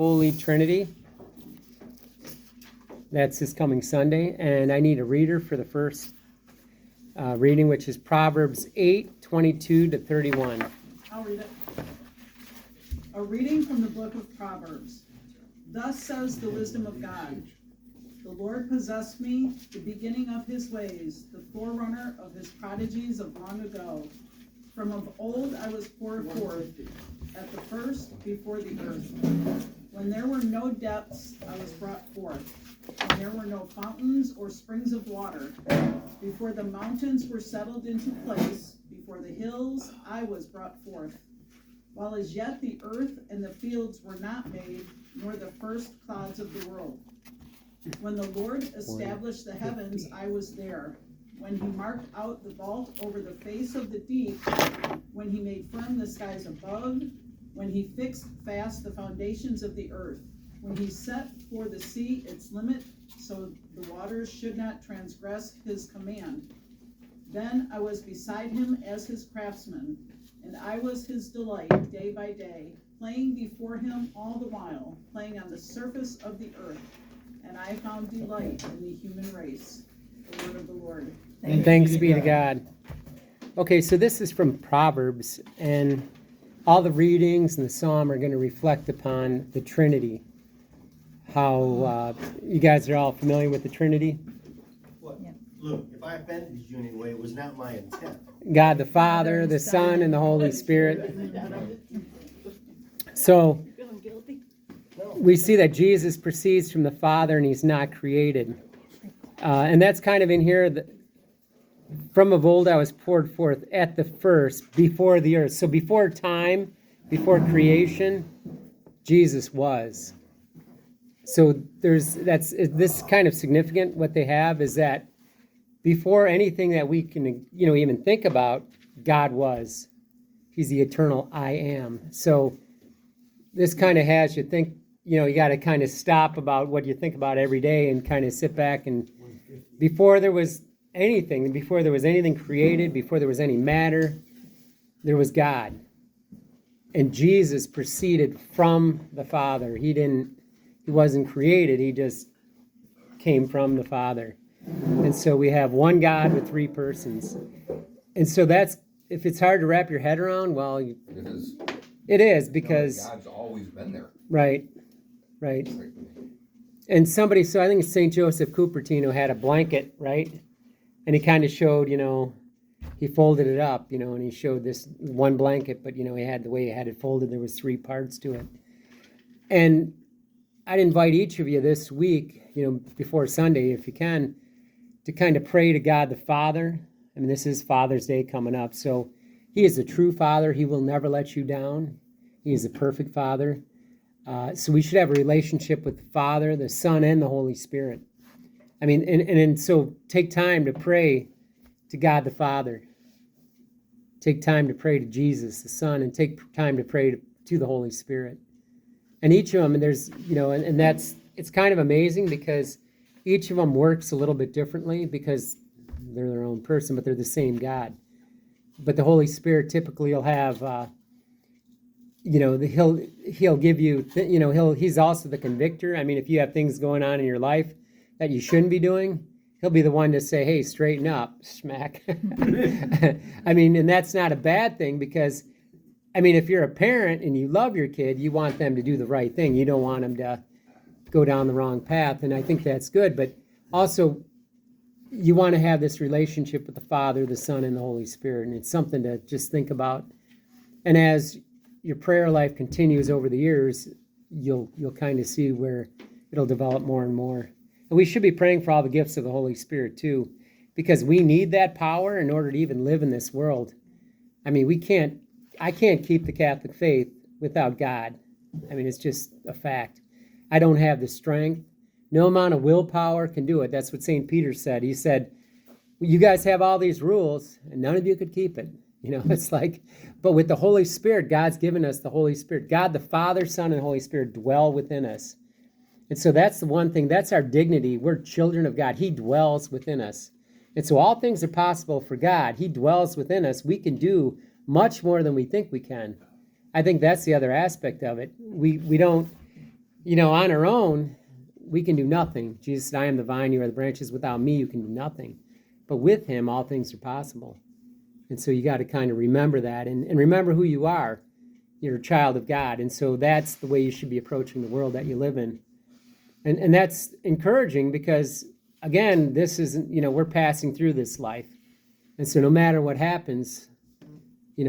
Holy Trinity. That's this coming Sunday, and I need a reader for the first reading, which is Proverbs 8:22-31. I'll read it. A reading from the book of Proverbs. Thus says the wisdom of God. The Lord possessed me, the beginning of his ways, the forerunner of his prodigies of long ago. From of old I was poured forth, at the first before the earth. When there were no depths, I was brought forth. When there were no fountains or springs of water. Before the mountains were settled into place, before the hills I was brought forth. While as yet the earth and the fields were not made, nor the first clouds of the world. When the Lord established the heavens, I was there. When he marked out the vault over the face of the deep, when he made firm the skies above, when he fixed fast the foundations of the earth, when he set for the sea its limit, so the waters should not transgress his command. Then I was beside him as his craftsman, and I was his delight day by day, playing before him all the while, playing on the surface of the earth, and I found delight in the human race. The word of the Lord. Thanks be to God. Okay, so this is from Proverbs, and all the readings and the psalm are going to reflect upon the Trinity. How you guys are all familiar with the Trinity? Well, look, if I offended you in any way, it was not my intent. God the Father, the Son, and the Holy Spirit. So we see that Jesus proceeds from the Father and he's not created. And that's kind of in here. From of old I was poured forth at the first, before the earth. So before time, before creation, Jesus was. So this is kind of significant. What they have is that before anything that we can even think about, God was. He's the eternal I am. So this kind of has you think, you got to kind of stop about what you think about every day and kind of sit back. And before there was anything, before there was anything created, before there was any matter, there was God. And Jesus proceeded from the Father. He wasn't created, he just came from the Father. And so we have one God with three persons. And so that's, if it's hard to wrap your head around, well, it is. It is because God's always been there. Right. And somebody, so I think St. Joseph Cupertino had a blanket, right? And he kind of showed, he folded it up, and he showed this one blanket, but, he had the way he had it folded, there was three parts to it. And I'd invite each of you this week, before Sunday, if you can, to kind of pray to God the Father. I mean, this is Father's Day coming up, so he is a true Father. He will never let you down. He is a perfect Father. So we should have a relationship with the Father, the Son, and the Holy Spirit. I mean, and so take time to pray to God the Father. Take time to pray to Jesus, the Son, and take time to pray to the Holy Spirit. And each of them, and there's, and that's, it's kind of amazing because each of them works a little bit differently because they're their own person, but they're the same God. But the Holy Spirit typically will have, he'll give you, he's also the convictor. I mean, if you have things going on in your life that you shouldn't be doing, he'll be the one to say, hey, straighten up, smack. I mean, and that's not a bad thing because, I mean, if you're a parent and you love your kid, you want them to do the right thing. You don't want them to go down the wrong path, and I think that's good. But also, you want to have this relationship with the Father, the Son, and the Holy Spirit, and it's something to just think about. And as your prayer life continues over the years, you'll kind of see where it'll develop more and more. And we should be praying for all the gifts of the Holy Spirit too, because we need that power in order to even live in this world. I mean, I can't keep the Catholic faith without God. I mean, it's just a fact. I don't have the strength. No amount of willpower can do it. That's what St. Peter said. He said, you guys have all these rules, and none of you could keep it. It's like, but with the Holy Spirit, God's given us the Holy Spirit. God, the Father, Son, and Holy Spirit dwell within us. And so that's the one thing. That's our dignity. We're children of God. He dwells within us. And so all things are possible for God. He dwells within us. We can do much more than we think we can. I think that's the other aspect of it. We don't, on our own, we can do nothing. Jesus said, I am the vine, you are the branches. Without me, you can do nothing. But with him, all things are possible. And so you got to kind of remember that and remember who you are. You're a child of God. And so that's the way you should be approaching the world that you live in. And that's encouraging because, again, this isn't, we're passing through this life. And so no matter what happens,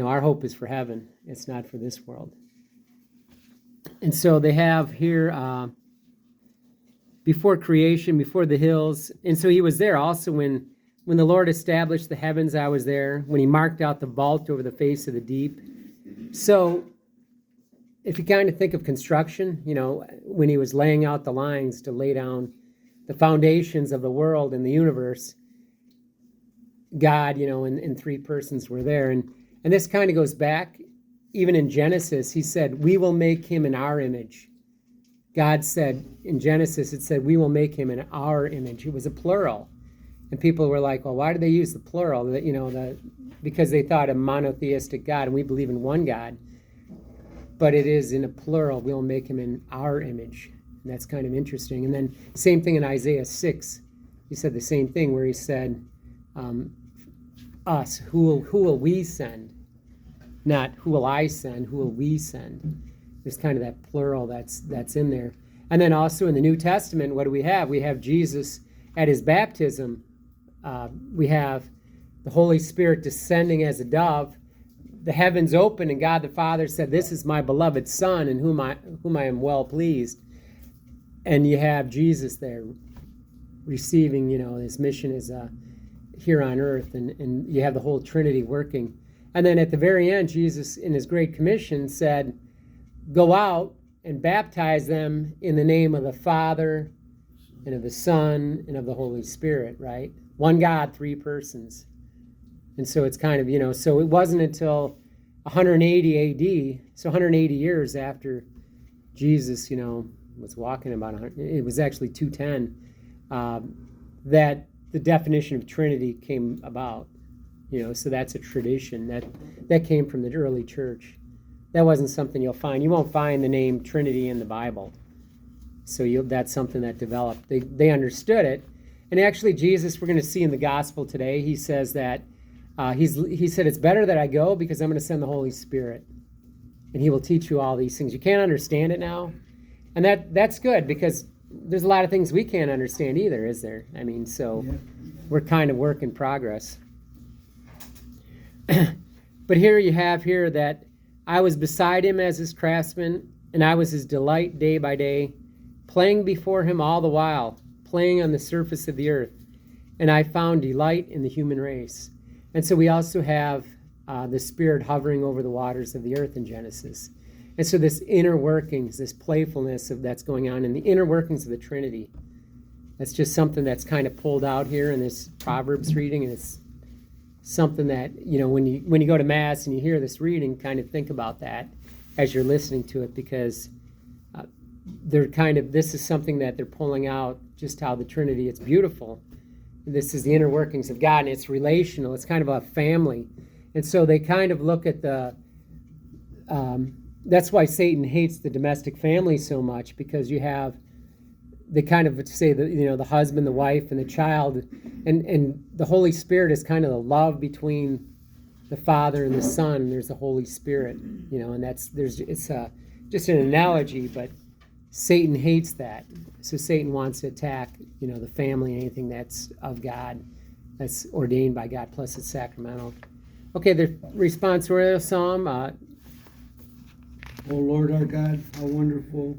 our hope is for heaven. It's not for this world. And so they have here, before creation, before the hills. And so he was there also when the Lord established the heavens, I was there. When he marked out the vault over the face of the deep. So if you kind of think of construction, when he was laying out the lines to lay down the foundations of the world and the universe, God, and three persons were there. And this kind of goes back, even in Genesis, he said, we will make him in our image. God said, in Genesis, it said, we will make him in our image. It was a plural. And people were like, well, why do they use the plural? Because they thought a monotheistic God, and we believe in one God. But it is in a plural. We'll make him in our image. And that's kind of interesting. And then same thing in Isaiah 6. He said the same thing where he said, us, who will we send? Not who will I send, who will we send? There's kind of that plural that's in there. And then also in the New Testament, what do we have? We have Jesus at his baptism. We have the Holy Spirit descending as a dove. The heavens open, and God the Father said, this is my beloved Son in whom I am well pleased. And you have Jesus there receiving, his mission is here on earth, and you have the whole Trinity working. And then at the very end, Jesus, in his Great Commission, said, go out and baptize them in the name of the Father and of the Son and of the Holy Spirit, right? One God, three persons. And so it's kind of, so it wasn't until 180 AD, so 180 years after Jesus, was walking about, it was actually 210, that the definition of Trinity came about. So that's a tradition that came from the early church. That wasn't something you'll find. You won't find the name Trinity in the Bible. So that's something that developed. They understood it. And actually, Jesus, we're going to see in the gospel today, he says that, he said, it's better that I go because I'm going to send the Holy Spirit. And he will teach you all these things. You can't understand it now. And that's good because there's a lot of things we can't understand either, is there? So we're kind of work in progress. But here you have here that I was beside him as his craftsman, and I was his delight day by day, playing before him all the while, playing on the surface of the earth. And I found delight in the human race. And so we also have the Spirit hovering over the waters of the earth in Genesis. And so this inner workings, this playfulness that's going on in the inner workings of the Trinity, that's just something that's kind of pulled out here in this Proverbs reading, and it's something that, when you go to Mass and you hear this reading, kind of think about that as you're listening to it, because this is something that they're pulling out, just how the Trinity, it's beautiful. This is the inner workings of God, and it's relational. It's kind of a family. And so they kind of look at that's why Satan hates the domestic family so much, because they kind of say that, the husband, the wife, and the child, and the Holy Spirit is kind of the love between the Father and the Son. There's the Holy Spirit, and it's just an analogy, but Satan hates that. So Satan wants to attack, the family, anything that's of God, that's ordained by God, plus it's sacramental. Okay, the responsorial psalm. O Lord our God, how wonderful